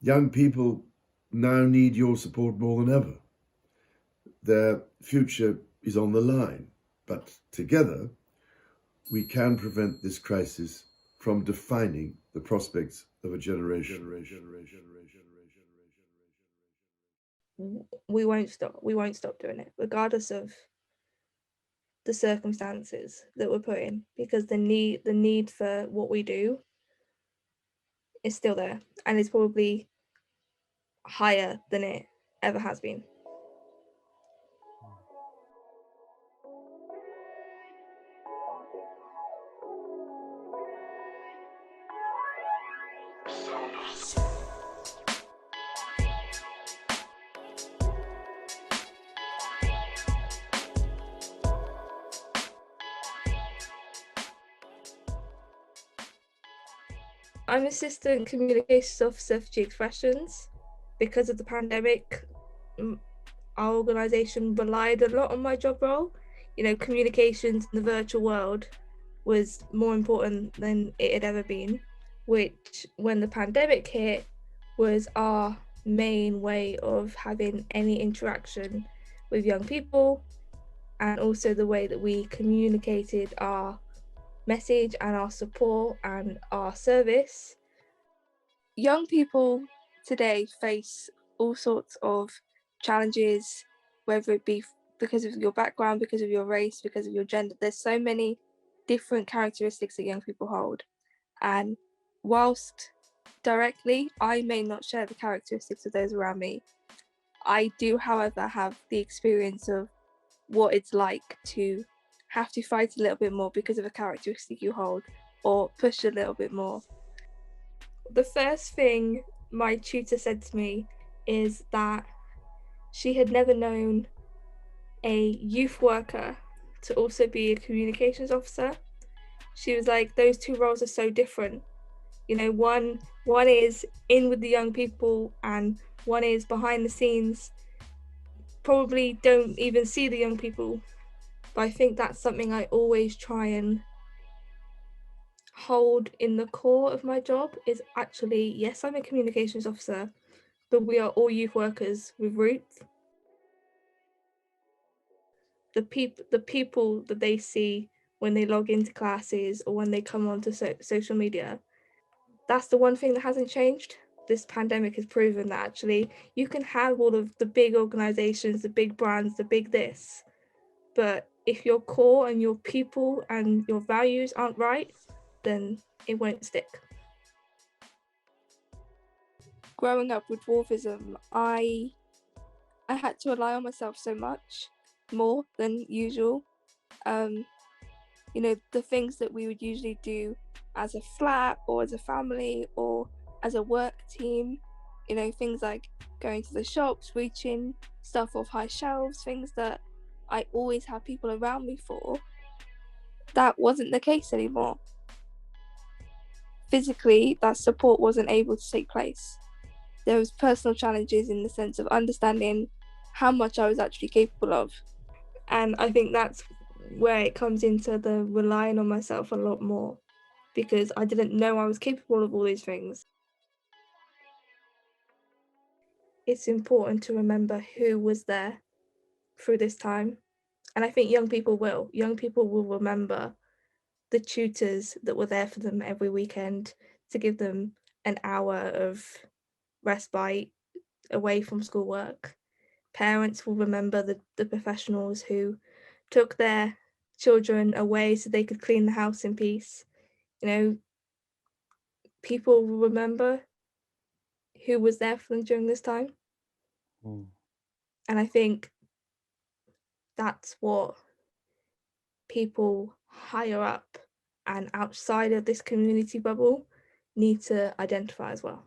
Young people now need your support more than ever. Their future is on the line, but together we can prevent this crisis from defining the prospects of a generation. We won't stop. We won't stop doing it, regardless of the circumstances that we're put in, because the need for what we do is still there, and it's probably higher than it ever has been. I'm assistant communications officer for G Expressions. Because of the pandemic, our organisation relied a lot on my job role. You know, communications in the virtual world was more important than it had ever been, which when the pandemic hit was our main way of having any interaction with young people, and also the way that we communicated our message and our support and our service. Young people today face all sorts of challenges, whether it be because of your background, because of your race, because of your gender. There's so many different characteristics that young people hold. And whilst directly I may not share the characteristics of those around me, I do, however, have the experience of what it's like to have to fight a little bit more because of a characteristic you hold, or push a little bit more. The first thing my tutor said to me is that she had never known a youth worker to also be a communications officer. She was like, those two roles are so different. You know, one is in with the young people and one is behind the scenes, probably don't even see the young people. But I think that's something I always try and hold in the core of my job, is actually, yes, I'm a communications officer, but we are all youth workers with roots. The people that they see when they log into classes or when they come onto social media, that's the one thing that hasn't changed. This pandemic has proven that actually you can have all of the big organizations, the big brands, the big this, but if your core and your people and your values aren't right, then it won't stick. Growing up with dwarfism, I had to rely on myself so much more than usual. You know, the things that we would usually do as a flat or as a family or as a work team, you know, things like going to the shops, reaching stuff off high shelves, things that I always had people around me for, that wasn't the case anymore. Physically, that support wasn't able to take place. There was personal challenges in the sense of understanding how much I was actually capable of. And I think that's where it comes into the relying on myself a lot more, because I didn't know I was capable of all these things. It's important to remember who was there through this time. And I think young people will. Young people will remember the tutors that were there for them every weekend to give them an hour of respite away from schoolwork. Parents will remember the professionals who took their children away so they could clean the house in peace. You know, people will remember who was there for them during this time. Mm. And I think that's what people higher up and outside of this community bubble need to identify as well.